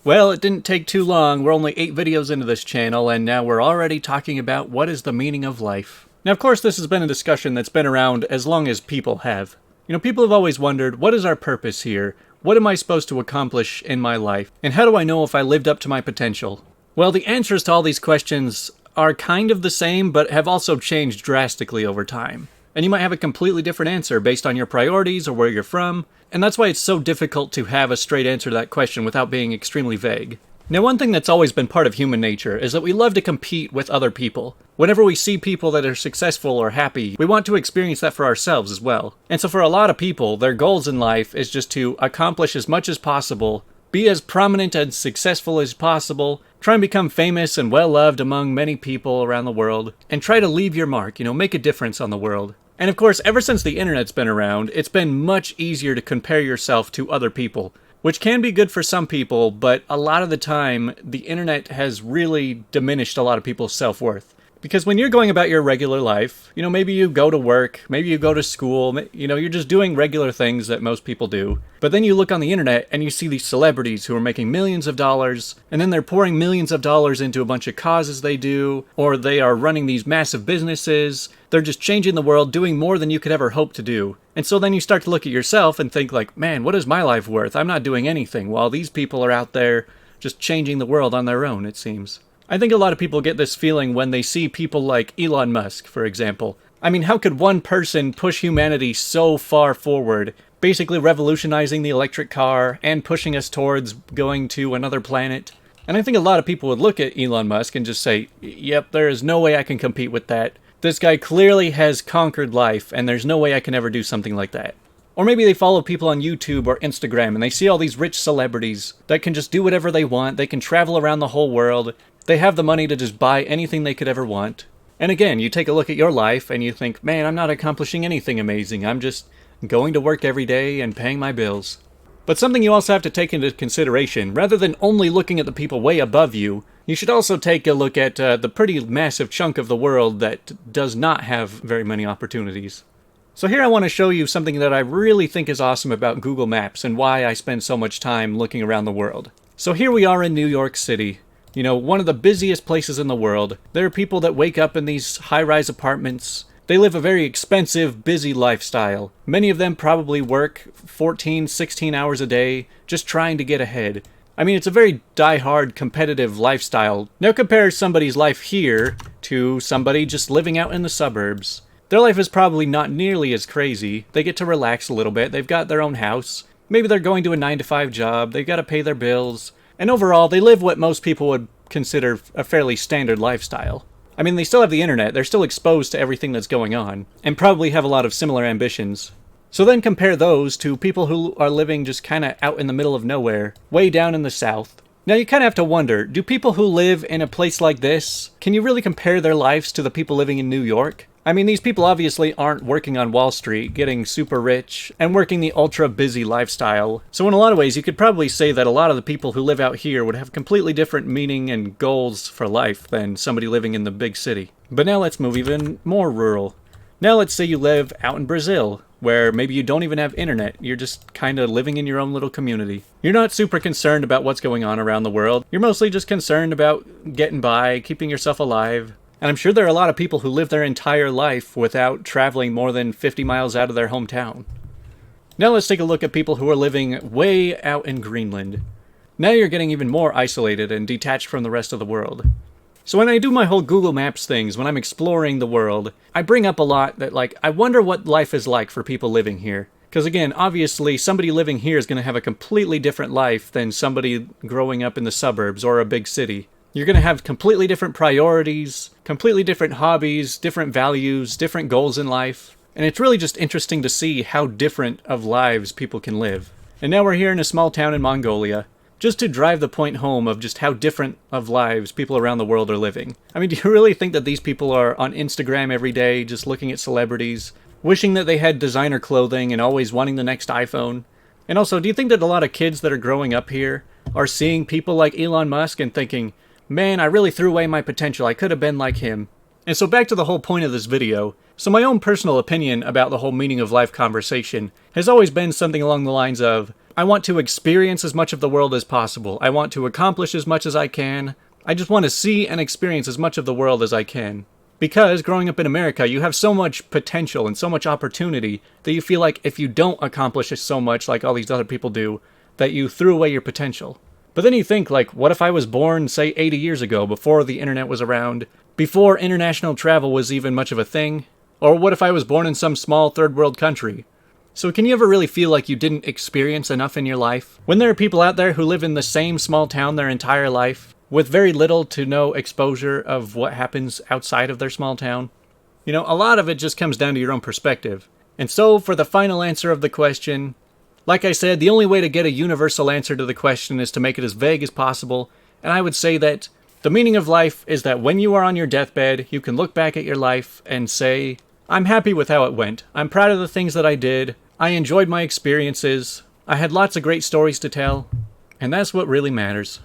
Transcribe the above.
Well, it didn't take too long. We're only 8 videos into this channel, and now we're already talking about what is the meaning of life. Now, of course, this has been a discussion that's been around as long as people have. You know, people have always wondered, what is our purpose here? What am I supposed to accomplish in my life? And how do I know if I lived up to my potential? Well, the answers to all these questions are kind of the same, but have also changed drastically over time. And you might have a completely different answer based on your priorities or where you're from, and that's why it's so difficult to have a straight answer to that question without being extremely vague. Now, one thing that's always been part of human nature is that we love to compete with other people. Whenever we see people that are successful or happy, we want to experience that for ourselves as well. And so for a lot of people, their goals in life is just to accomplish as much as possible, be as prominent and successful as possible, try and become famous and well-loved among many people around the world, and try to leave your mark, make a difference on the world. And of course, ever since the internet's been around, it's been much easier to compare yourself to other people, which can be good for some people, but a lot of the time, the internet has really diminished a lot of people's self-worth. Because when you're going about your regular life, maybe you go to work, maybe you go to school, you're just doing regular things that most people do. But then you look on the internet and you see these celebrities who are making millions of dollars, and then they're pouring millions of dollars into a bunch of causes they do, or they are running these massive businesses. They're just changing the world, doing more than you could ever hope to do. And so then you start to look at yourself and think like, man, what is my life worth? I'm not doing anything, while these people are out there just changing the world on their own, it seems. I think a lot of people get this feeling when they see people like Elon Musk, for example. I mean, how could one person push humanity so far forward, basically revolutionizing the electric car and pushing us towards going to another planet? And I think a lot of people would look at Elon Musk and just say, yep, there is no way I can compete with that. This guy clearly has conquered life, and there's no way I can ever do something like that. Or maybe they follow people on YouTube or Instagram, and they see all these rich celebrities that can just do whatever they want, they can travel around the whole world, they have the money to just buy anything they could ever want. And again, you take a look at your life and you think, man, I'm not accomplishing anything amazing. I'm just going to work every day and paying my bills. But something you also have to take into consideration, rather than only looking at the people way above you, you should also take a look at the pretty massive chunk of the world that does not have very many opportunities. So here I want to show you something that I really think is awesome about Google Maps and why I spend so much time looking around the world. So here we are in New York City. One of the busiest places in the world. There are people that wake up in these high-rise apartments. They live a very expensive, busy lifestyle. Many of them probably work 14, 16 hours a day, just trying to get ahead. I mean, it's a very die-hard, competitive lifestyle. Now compare somebody's life here to somebody just living out in the suburbs. Their life is probably not nearly as crazy. They get to relax a little bit. They've got their own house. Maybe they're going to a 9-to-5 job. They've got to pay their bills. And overall, they live what most people would consider a fairly standard lifestyle. I mean, they still have the internet, they're still exposed to everything that's going on, and probably have a lot of similar ambitions. So then compare those to people who are living just kind of out in the middle of nowhere, way down in the south. Now you kind of have to wonder, do people who live in a place like this, can you really compare their lives to the people living in New York? I mean, these people obviously aren't working on Wall Street, getting super rich, and working the ultra-busy lifestyle. So in a lot of ways, you could probably say that a lot of the people who live out here would have completely different meaning and goals for life than somebody living in the big city. But now let's move even more rural. Now let's say you live out in Brazil, where maybe you don't even have internet, you're just kind of living in your own little community. You're not super concerned about what's going on around the world. You're mostly just concerned about getting by, keeping yourself alive. And I'm sure there are a lot of people who live their entire life without traveling more than 50 miles out of their hometown. Now let's take a look at people who are living way out in Greenland. Now you're getting even more isolated and detached from the rest of the world. So when I do my whole Google Maps things, when I'm exploring the world, I bring up a lot that I wonder what life is like for people living here. Because again, obviously, somebody living here is going to have a completely different life than somebody growing up in the suburbs or a big city. You're going to have completely different priorities, completely different hobbies, different values, different goals in life. And it's really just interesting to see how different of lives people can live. And now we're here in a small town in Mongolia, just to drive the point home of just how different of lives people around the world are living. I mean, do you really think that these people are on Instagram every day, just looking at celebrities, wishing that they had designer clothing and always wanting the next iPhone? And also, do you think that a lot of kids that are growing up here are seeing people like Elon Musk and thinking, man, I really threw away my potential, I could have been like him? And so back to the whole point of this video. So my own personal opinion about the whole meaning of life conversation has always been something along the lines of, I want to experience as much of the world as possible. I want to accomplish as much as I can. I just want to see and experience as much of the world as I can. Because growing up in America, you have so much potential and so much opportunity that you feel like if you don't accomplish so much like all these other people do, that you threw away your potential. But then you think, like, what if I was born, say, 80 years ago, before the internet was around, before international travel was even much of a thing? Or what if I was born in some small third world country? So can you ever really feel like you didn't experience enough in your life? When there are people out there who live in the same small town their entire life, with very little to no exposure of what happens outside of their small town? You know, a lot of it just comes down to your own perspective. And so, for the final answer of the question, like I said, the only way to get a universal answer to the question is to make it as vague as possible, and I would say that the meaning of life is that when you are on your deathbed, you can look back at your life and say, I'm happy with how it went. I'm proud of the things that I did. I enjoyed my experiences. I had lots of great stories to tell. And that's what really matters.